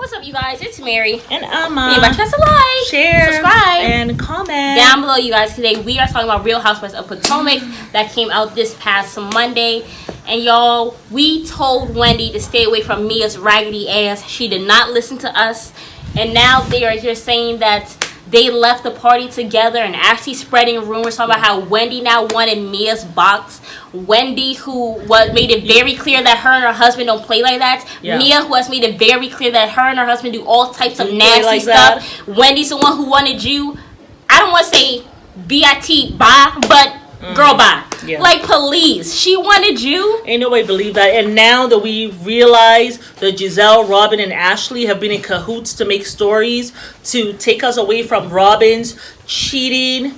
What's up, you guys? It's Mary. And Amma. Remember to like, share, subscribe, and comment down below, you guys. Today we are talking about Real Housewives of Potomac that came out this past Monday. And y'all, we told Wendy to stay away from Mia's raggedy ass. She did not listen to us. And now they are here saying that they left the party together and actually spreading rumors talking about how Wendy now wanted Mia's box. Wendy, who made it very clear that her and her husband don't play like that. Yeah. Mia, who has made it very clear that her and her husband do all types of nasty like stuff. That. Wendy's the one who wanted you. I don't want to say B-I-T, bye, but girl, bye. Yeah. Like, please. She wanted you. Ain't nobody believe that. And now that we realize that Zelle, Robin, and Ashley have been in cahoots to make stories to take us away from Robin's cheating,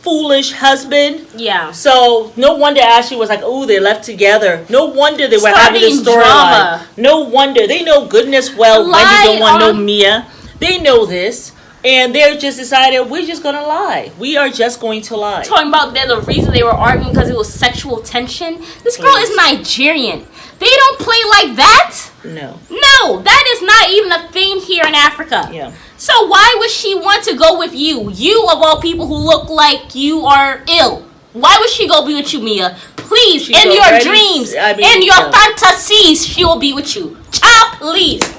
foolish husband. Yeah. So, no wonder Ashley was like, oh, they left together. No wonder they were having this storyline. No wonder. They know goodness well Wendy don't want no Mia. They know this. And they're just decided, we're just going to lie. We are just going to lie. Talking about the reason they were arguing because it was sexual tension. This girl is Nigerian. They don't play like that. No. No, that is not even a thing here in Africa. Yeah. So why would she want to go with you? You, of all people who look like you are ill. Why would she go be with you, Mia? Please, in your dreams, in your fantasies, she will be with you. Child, please.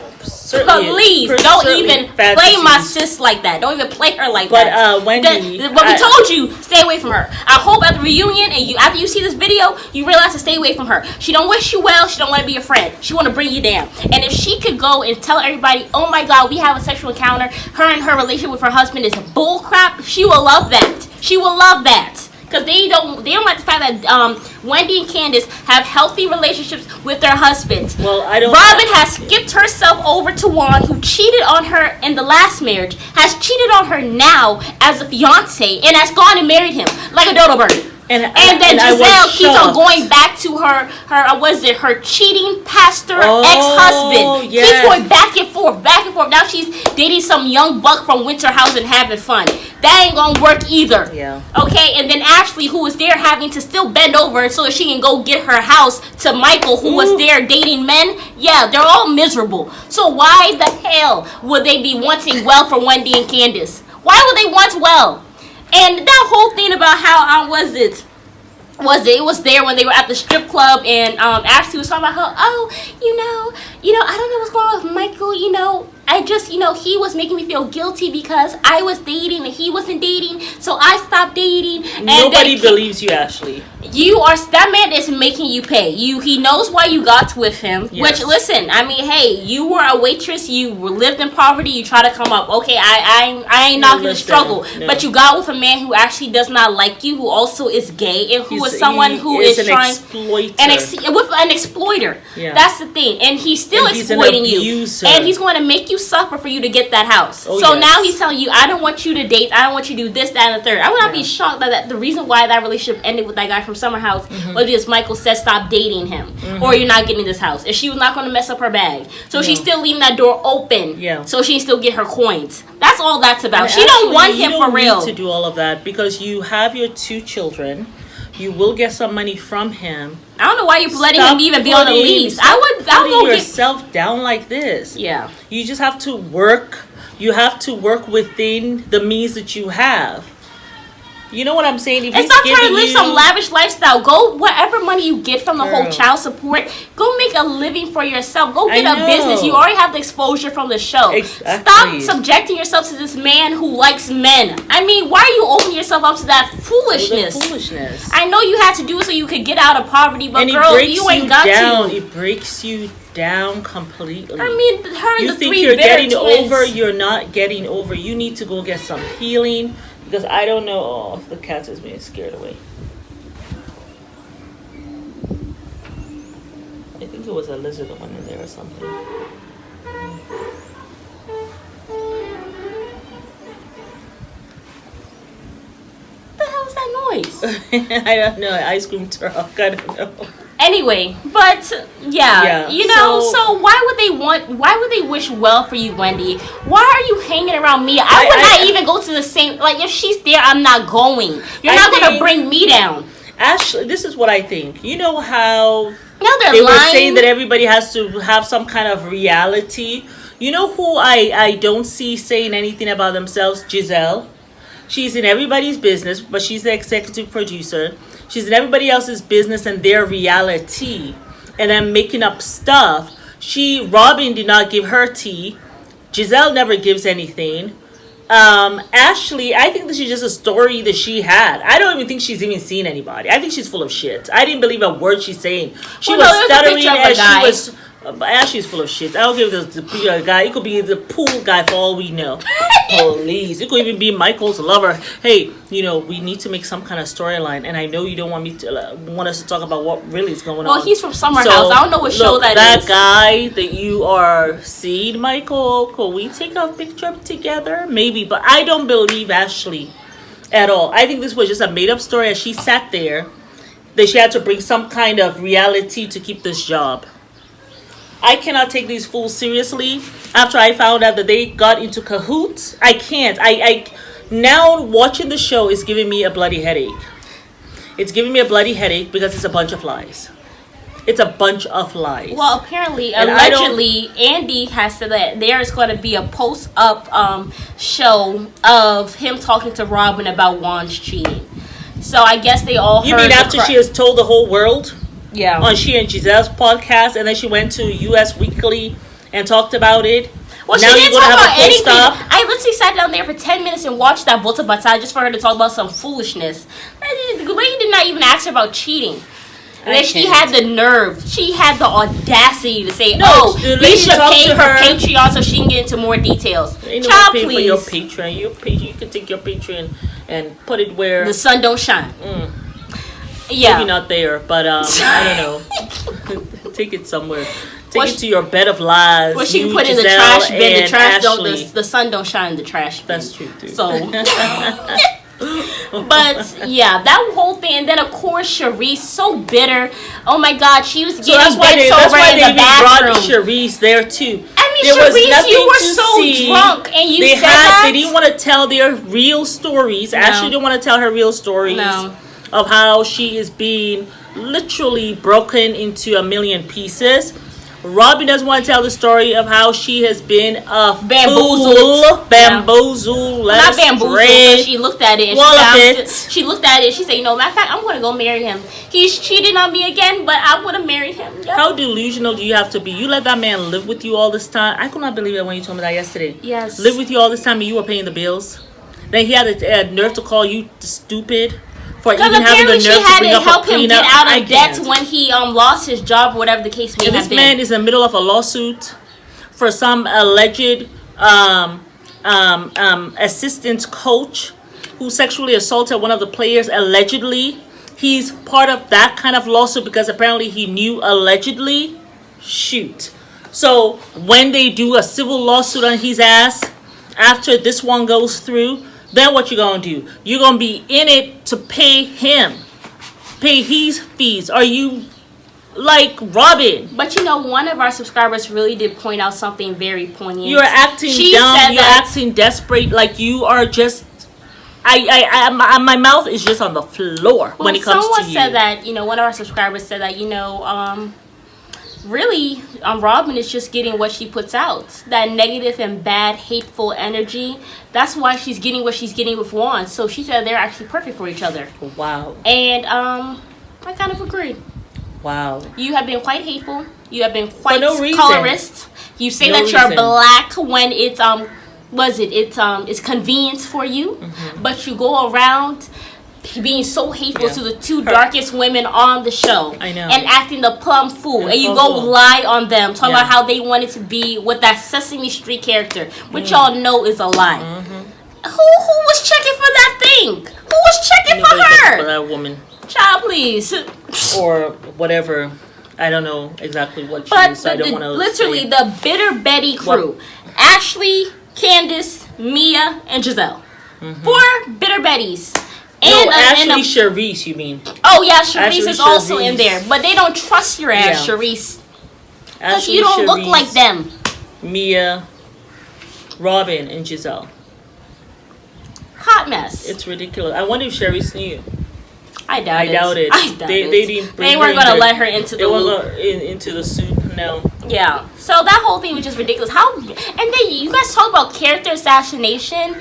Please don't even play my sis like that. Don't even play her like that. But Wendy, but we told you, stay away from her. I hope at the reunion and after you see this video, you realize to stay away from her. She don't wish you well. She don't want to be your friend. She want to bring you down. And if she could go and tell everybody, oh my God, we have a sexual encounter. Her and her relationship with her husband is bull crap. She will love that. She will love that. Because they don't like the fact that Wendy and Candace have healthy relationships with their husbands. Well, I don't. Robin has skipped herself over to Juan, who cheated on her in the last marriage, has cheated on her now as a fiance, and has gone and married him like a dodo bird. And then Zelle keeps on going back to her cheating pastor ex-husband. Yes. Keeps going back and forth, back and forth. Now she's dating some young buck from Winter House and having fun. That ain't gonna work either. Yeah. Okay, and then Ashley, who was there having to still bend over so that she can go get her house to Michael, who was there dating men. Yeah, they're all miserable. So why the hell would they be wanting well for Wendy and Candace? Why would they want well? And that whole thing about how it was there when they were at the strip club and Ashley was talking about how, I don't know what's going on with Michael, I just, he was making me feel guilty because I was dating and he wasn't dating, so I stopped dating. And nobody believes you, Ashley. That man is making you pay. He knows why you got with him. Yes. Which, listen, I mean, hey, you were a waitress. You lived in poverty. You try to come up. Okay, I ain't not gonna struggle. No. But you got with a man who actually does not like you, who also is gay, and who is someone who is trying exploiter. With an exploiter. Yeah. That's the thing, and he's still exploiting you, and he's going to make you suffer for you to get that house. Now he's telling you, I don't want you to date. I don't want you to do this, that, and the third. I would not be shocked that the reason why that relationship ended with that guy from Summer House was because Michael said stop dating him, or you're not getting this house. And she was not going to mess up her bag, so she's still leaving that door open, so she can still get her coins. That's all that's about. She don't want him for real. You don't need to do all of that because you have your 2 children. You will get some money from him. I don't know why you're letting him even be on the lease. I'll go get yourself down like this. Yeah. You just have to work. You have to work within the means that you have. You know what I'm saying? If and stop trying to live some lavish lifestyle. Go whatever money you get from the whole child support. Go make a living for yourself. Go get a business. You already have the exposure from the show. Exactly. Stop subjecting yourself to this man who likes men. I mean, why are you opening yourself up to that foolishness? I know you had to do it so you could get out of poverty, but girl, you ain't got to. It breaks you down completely. I mean, her and you the think 3 you're better getting twins. over? You're not getting over. You need to go get some healing. Because I don't know. Oh, the cat is being scared away. I think it was a lizard that went in there or something. What the hell is that noise? I don't know. Ice cream truck. I don't know. Anyway, but so why would they wish well for you, Wendy? Why are you hanging around me? I would not even go to the same, like, if she's there, I'm not going. You're not going to bring me down. Ashley, this is what I think. You know how No, they're They lying. were saying that everybody has to have some kind of reality. You know who I don't see saying anything about themselves? Giselle. She's in everybody's business, but she's the executive producer. She's in everybody else's business and their reality. And then making up stuff. Robin did not give her tea. Giselle never gives anything. Ashley, I think this is just a story that she had. I don't even think she's even seen anybody. I think she's full of shit. I didn't believe a word she's saying. She was stuttering as she was. Ashley's full of shit. I don't give the guy. It could be the pool guy for all we know. Please. It could even be Michael's lover. Hey, we need to make some kind of storyline, and I know you don't want me to want us to talk about what really is going on. Well, he's from Summer House. I don't know what show that is. That guy that you are seeing, Michael, could we take a picture together? Maybe, but I don't believe Ashley at all. I think this was just a made-up story as she sat there, that she had to bring some kind of reality to keep this job. I cannot take these fools seriously. After I found out that they got into cahoots, I can't. I now watching the show is giving me a bloody headache. It's giving me a bloody headache because it's a bunch of lies. It's a bunch of lies. Well, apparently, allegedly, Andy has said that there is going to be a post-up show of him talking to Robin about Juan's cheating. So I guess they all heard. You mean after she has told the whole world? Yeah. On she and Giselle's podcast, and then she went to U.S. Weekly and talked about it. Well, now she didn't talk about anything. I literally sat down there for 10 minutes and watched that Bota Bata just for her to talk about some foolishness. The lady did not even ask her about cheating. And then she had the nerve. She had the audacity to say, we should pay her Patreon so she can get into more details. Child, please. For your Patreon. You can take your Patreon and put it where the sun don't shine. Yeah. Maybe not there, but I don't know. Take it somewhere. Take it to your bed of lies. Well, she can put in the trash bin. The sun don't shine in the trash bin. That's true, too. So, but yeah, that whole thing, and then of course Sharice, so bitter. Oh my God, she was getting bent over in the bathroom. That's why they brought Sharice there too. I mean, Sharice, you were so drunk, and you said that they didn't want to tell their real stories. No. Ashley didn't want to tell her real stories. No. Of how she is being literally broken into a million pieces. Robin doesn't want to tell the story of how she has been bamboozled. Not bamboozled. She looked at it. And she looked at it. She said, matter of fact, I'm going to go marry him. He's cheated on me again, but I would have married him. Yep. How delusional do you have to be? You let that man live with you all this time. I could not believe it when you told me that yesterday. Yes. Live with you all this time and you were paying the bills. Then he had a nerve to call you stupid. Because apparently she had to help him get out of debt when he lost his job or whatever the case may have been. This man is in the middle of a lawsuit for some alleged assistant coach who sexually assaulted one of the players allegedly. He's part of that kind of lawsuit because apparently he knew allegedly. Shoot. So when they do a civil lawsuit on his ass, after this one goes through, then what you gonna do? You're gonna be in it to pay him. Pay his fees. Are you like Robin? But one of our subscribers really did point out something very poignant. You're acting dumb. You're acting desperate. Like you are just... my mouth is just on the floor when it comes to you. Someone said that, one of our subscribers said that, really, Robin is just getting what she puts out. That negative and bad, hateful energy. That's why she's getting what she's getting with Juan. So she said they're actually perfect for each other. Wow. And I kind of agree. Wow. You have been quite hateful. You have been quite colorist. You say that you're black when it's it's convenience for you. Mm-hmm. But you go around being so hateful to the two darkest women on the show. I know. And acting the plum fool. And you go lie on them. Talking about how they wanted to be with that Sesame Street character. Which y'all know is a lie. Mm-hmm. Who was checking for that thing? Who was checking for her? For that woman. Child, please. Or whatever. I don't know exactly what she is. So I don't want to literally the Bitter Betty crew. What? Ashley, Candace, Mia, and Giselle. Mm-hmm. 4 Bitter Betties. And Sharice, you mean? Oh, yeah, Sharice is also in there. But they don't trust your ass, Sharice. Because you don't look like them. Mia, Robin, and Giselle. Hot mess. It's ridiculous. I wonder if Sharice knew. I doubt it. They didn't. They weren't gonna let her into the loop. Into the soup. No. Yeah. So that whole thing was just ridiculous. And then you guys talk about character assassination.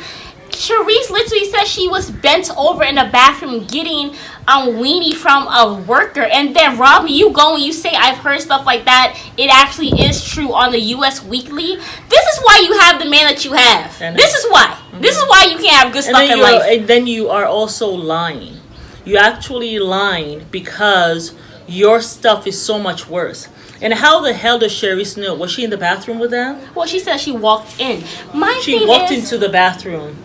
Charisse literally said she was bent over in the bathroom getting weenie from a worker, and then Robbie, you go and you say I've heard stuff like that. It actually is true on the U.S. Weekly. This is why you have the man that you have. This is why. Mm-hmm. This is why you can't have good stuff in life. And then you are also lying. You actually lying because your stuff is so much worse. And how the hell does Charisse know? Was she in the bathroom with them? Well, she said she walked in. She walked into the bathroom.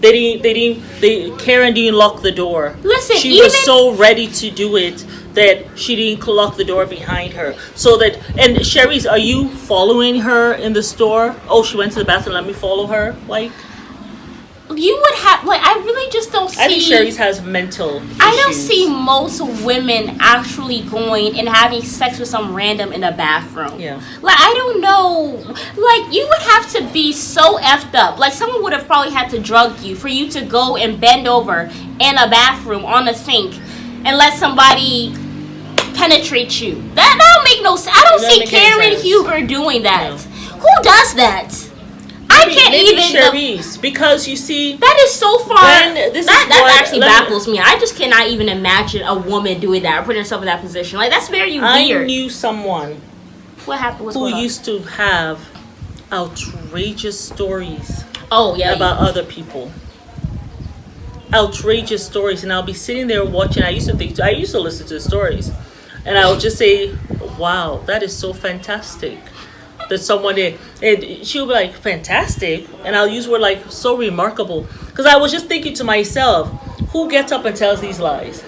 Karen didn't lock the door. Listen, she was so ready to do it that she didn't lock the door behind her. And Charisse, are you following her in the store? Oh, she went to the bathroom. Let me follow her. Like, you would have, I really just don't see. I think Charisse has mental issues. I don't see most women actually going and having sex with some random in a bathroom. Yeah. I don't know. You would have to be so effed up. Someone would have probably had to drug you for you to go and bend over in a bathroom on a sink and let somebody penetrate you. That don't make no sense. I don't see Karen Huger doing that. No. Who does that? Maybe Charisse, because you see that is so far. That actually baffles me. I just cannot even imagine a woman doing that or putting herself in that position. That's very weird. I knew someone. What happened? Who used to have outrageous stories. Oh yeah, about other people. Outrageous stories, and I'll be sitting there watching. I used to listen to the stories, and I would just say, "Wow, that is so fantastic." That someone did, and she'll be like, fantastic, and I'll use word like so remarkable, because I was just thinking to myself, who gets up and tells these lies?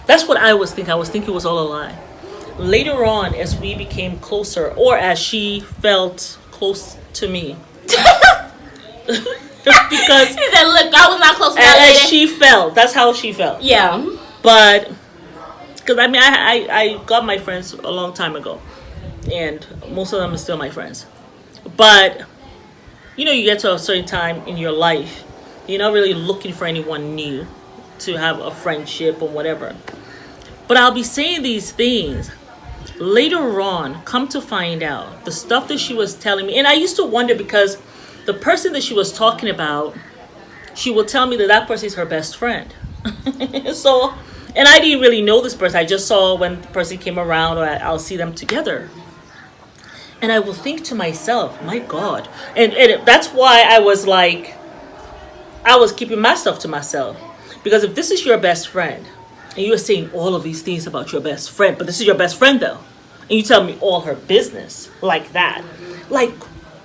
That's what I was thinking. I was thinking it was all a lie. Later on, as we became closer, or as she felt close to me, because she said, "Look, I was not close to that lady." As she felt, that's how she felt. Yeah, but because I got my friends a long time ago. And most of them are still my friends. But, you get to a certain time in your life, you're not really looking for anyone new to have a friendship or whatever. But I'll be saying these things. Later on, come to find out, the stuff that she was telling me, and I used to wonder because the person that she was talking about, she will tell me that person is her best friend. And I didn't really know this person. I just saw when the person came around, or I'll see them together. And I will think to myself, my God. And that's why I was keeping my stuff to myself. Because if this is your best friend, and you're saying all of these things about your best friend, but this is your best friend though, and you tell me all her business like that,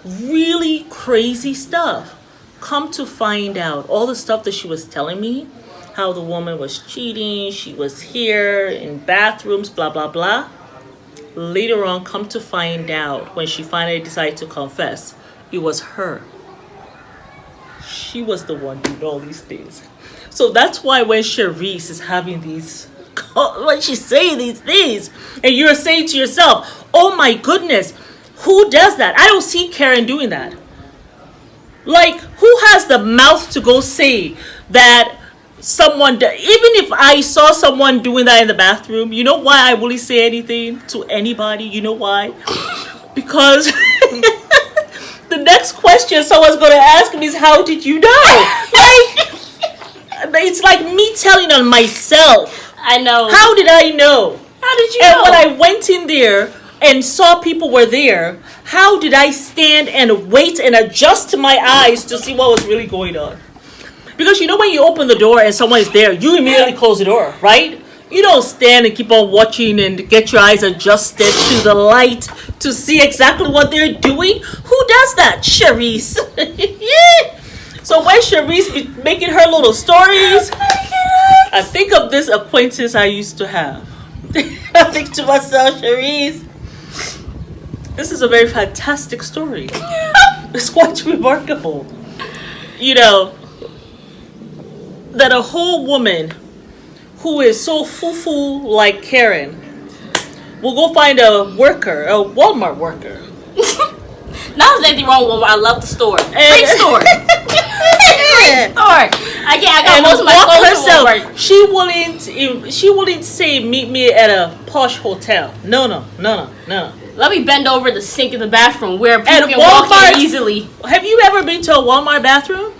really crazy stuff. Come to find out, all the stuff that she was telling me, how the woman was cheating, she was here in bathrooms, blah, blah, blah. Later on, come to find out, when she finally decided to confess, it was her. She was the one doing all these things. So that's why when Charisse is having when she's saying these things, and you're saying to yourself, oh my goodness, who does that? I don't see Karen doing that. Who has the mouth to go say that someone, even if I saw someone doing that in the bathroom, you know why I wouldn't say anything to anybody? You know why? Because the next question someone's going to ask me is, how did you know? It's like me telling on myself. I know. How did I know? How did you know? And when I went in there and saw people were there, how did I stand and wait and adjust my eyes to see what was really going on? Because when you open the door and someone is there, you immediately close the door, right? You don't stand and keep on watching and get your eyes adjusted to the light to see exactly what they're doing. Who does that? Charisse. So when Charisse be making her little stories, I think of this acquaintance I used to have. I think to myself, Charisse, this is a very fantastic story. It's quite remarkable. That a whole woman who is so foo-foo like Karen will go find a worker, a Walmart worker. Not there's anything wrong with Walmart. I love the store. Great store. I got most of my clothes from work. She wouldn't say meet me at a posh hotel. No. Let me bend over the sink in the bathroom where people At can walk Walmart, in easily. Have you ever been to a Walmart bathroom?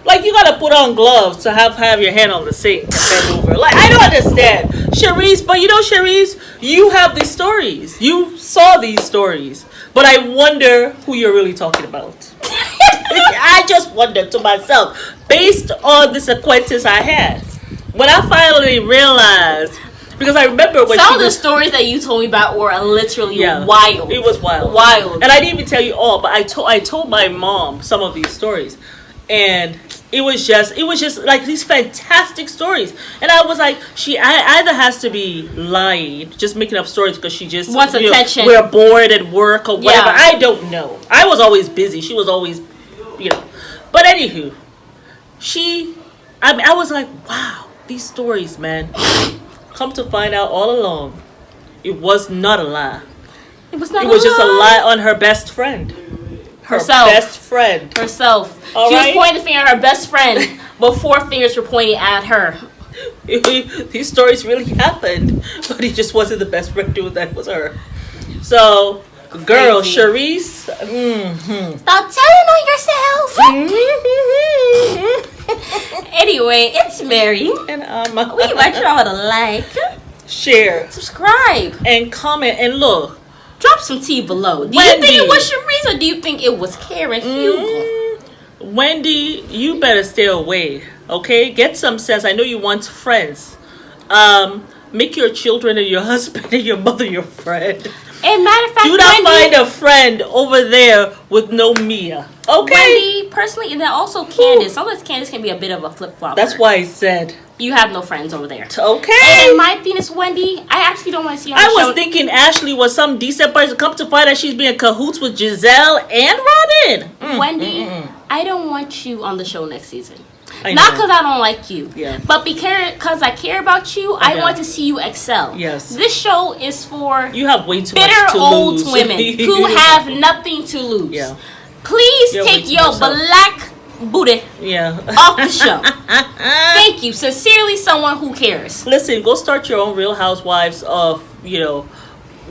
Like, you gotta put on gloves to have your hand on the sink and bend over. Like, I don't understand, Cherise. But Cherise, you have these stories. You saw these stories. But I wonder who you're really talking about. I just wonder to myself, based on this acquaintance I had, when I finally realized, because I remember when some of the stories that you told me about were literally wild. It was wild, and I didn't even tell you all, but I told my mom some of these stories, and it was just like these fantastic stories, and I was like, she either has to be lying, just making up stories because she just wants attention. We're bored at work or whatever. I don't know. I was always busy. She was always, But anywho, I was like, wow, these stories, man. Come to find out, all along, it was not a lie. It was not. It was just a lie on her best friend. Herself. Best friend. Herself. All she right? was pointing the finger at her best friend, but 4 fingers were pointing at her. These stories really happened, but it just wasn't the best friend doing that. Was her. So, girl, Crazy. Cherise. Stop telling on yourself. Anyway, it's Mary. And We invite you all to like, share, subscribe, and comment, and look. Drop some tea below. Do Wendy. you think it was Cherise or do you think it was Karen Hugo? Wendy, you better stay away, okay? Get some sense. I know you want friends. Make your children and your husband and your mother your friend. And matter of fact, do not Wendy, find a friend over there with no Mia, okay? Wendy, personally, and then also Candace. Sometimes Candace can be a bit of a flip-flopper. That's why I said you have no friends over there. Okay. And my thing is, Wendy, I actually don't want to see her on the show. I was thinking Ashley was some decent person. Come to find out she's being in cahoots with Giselle and Robin. Wendy, I don't want you on the show next season. I Not know. because I don't like you, but because I care about you. I want to see you excel. Yes. This show is for You have way too bitter much to old lose. women who have nothing to lose. Yeah. Please You're take way too your much so. black booty off the show. Thank Thank you. Sincerely, someone who cares. Listen, go start your own Real Housewives of,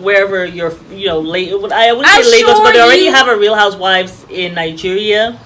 wherever you're, I wouldn't say Lagos, but they already have a Real Housewives in Nigeria.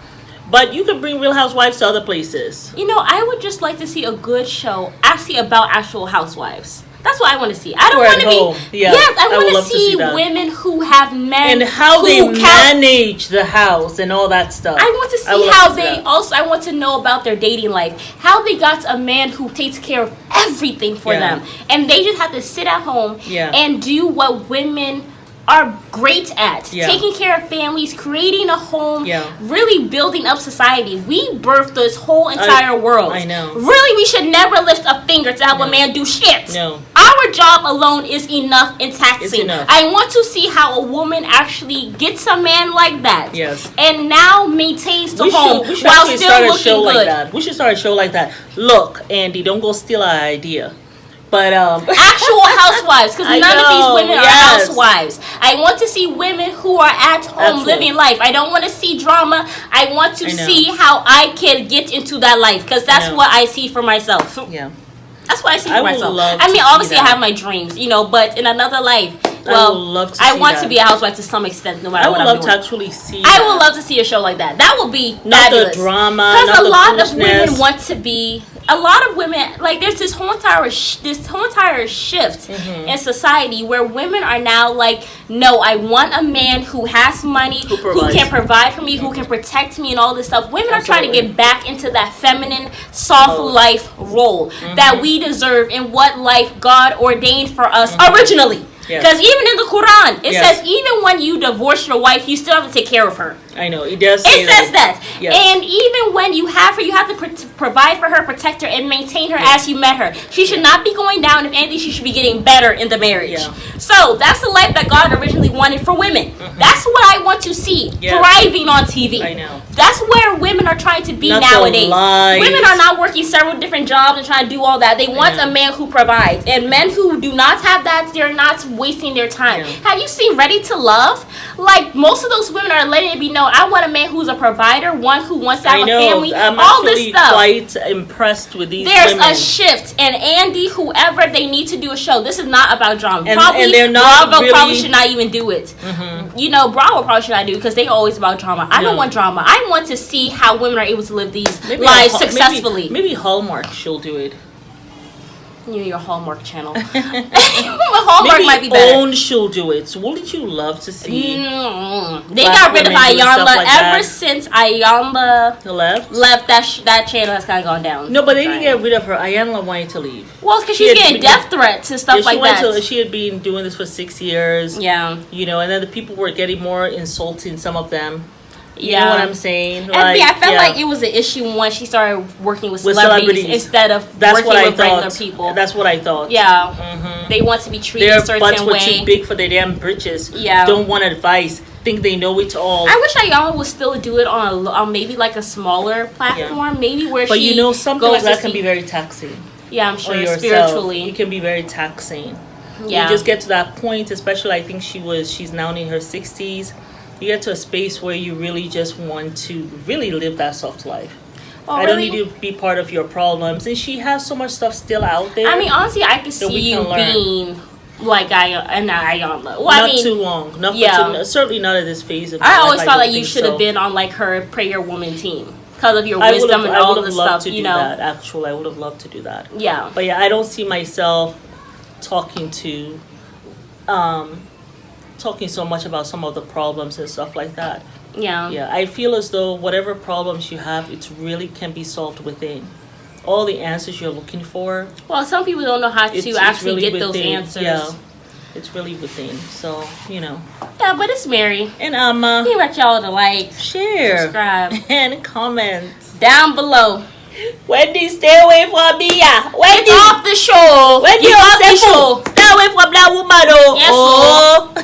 But you can bring Real Housewives to other places. I would just like to see a good show actually about actual housewives. That's what I want to see. I don't want to be. Yeah, yes, I would want love to see that. women who have men and how they manage the house and all that stuff. I want to see how they also. I want to know about their dating life, how they got a man who takes care of everything for them, and they just have to sit at home and do what women are great at, taking care of families, creating a home, really building up society. We birthed this whole entire world. I know. Really, we should never lift a finger to help a man do shit. No. Our job alone is enough and taxing. It's enough. I want to see how a woman actually gets a man like that. Yes. And now maintains the home we should while actually still start looking a show good. like that. We should start a show like that. Look, Andy, don't go steal our idea. But actual housewives, because none of these women are housewives. I want to see women who are at home living life. I don't want to see drama. I want to see how I can get into that life, because that's what I see for myself. Yeah. That's what I see for myself. I mean, obviously I have my dreams, but in another life, I want to be a housewife to some extent, no matter what I'm doing. I would love to actually see I would love to see a show like that. That would be not fabulous. The drama, because not a lot the of women want to be. A lot of women, like, there's this whole entire shift in society where women are now like, no, I want a man who has money, who can provide for me, who can protect me, and all this stuff. Women are trying to get back into that feminine, soft life role that we deserve and what life God ordained for us originally. Because even in the Quran, it says even when you divorce your wife, you still have to take care of her. I know, it does. It says that. Yes. And even when you have her, you have to provide for her, protect her, and maintain her as you met her. She should not be going down. If anything, she should be getting better in the marriage. So that's the life that God originally wanted for women. That's what I want to see thriving on TV. I know. That's where women are trying to be nowadays. Women are not working several different jobs and trying to do all that. They want a man who provides. And men who do not have that, they're not wasting their time. Yeah. Have you seen Ready to Love? Like, most of those women are letting it be known, I want a man who's a provider, one who wants to have a family, I'm all this stuff. quite impressed with these There's women. a shift, and Andy, whoever, they need to do a show. This is not about drama. And they're not Bravo really... probably should not even do it. Mm-hmm. You know, Bravo probably should not do it because they're always about drama. I don't want drama. I want to see how women are able to live these lives successfully. Maybe Hallmark she'll do it. You know, your Hallmark channel. Hallmark maybe might be better. OWN she'll do it. So wouldn't you love to see? They got rid of Ayanla. Like ever since Ayanla left that channel has kind of gone down. No, but they didn't get rid of her. Ayanla wanted to leave. Well, because she's getting death threats and stuff like that. She had been doing this for 6 years. Yeah. You know, and then the people were getting more insulting, some of them. You Yeah. know what I'm saying? Like, I felt like it was an issue when she started working with celebrities instead of working with regular people. That's what I thought. Yeah. Mm-hmm. They want to be treated Their a certain butts were way. too big for their damn britches. Yeah. Don't want advice. Think they know it all. I wish Ayanla would still do it on maybe like a smaller platform. Maybe where but she you know, something goes like that can be very taxing. Yeah, I'm sure. Yourself. Spiritually. It can be very taxing. Yeah. You just get to that point, especially I think she's now in her 60s. You get to a space where you really just want to really live that soft life. Oh, I don't need to be part of your problems. And she has so much stuff still out there. I mean, honestly, I could see you being like Ayanla. Well, not too long. Certainly not at this phase of my life. I always felt like you should have been on like her Prayer Woman team because of your wisdom and all the stuff. You know, actually, I would have loved to do that. Yeah, but yeah, I don't see myself talking so much about some of the problems and stuff like that. Yeah, I feel as though whatever problems you have, it really can be solved within. All the answers you're looking for. Well, some people don't know how to actually really get those answers. Yeah, it's really within. So, you know. Yeah, but it's Mary. And we want y'all to like, share, subscribe, and comment down below. Wendy, stay away from me, yeah. Wendy, get off the show. Wendy, off the show. Stay away from that woman, oh. Yes, oh.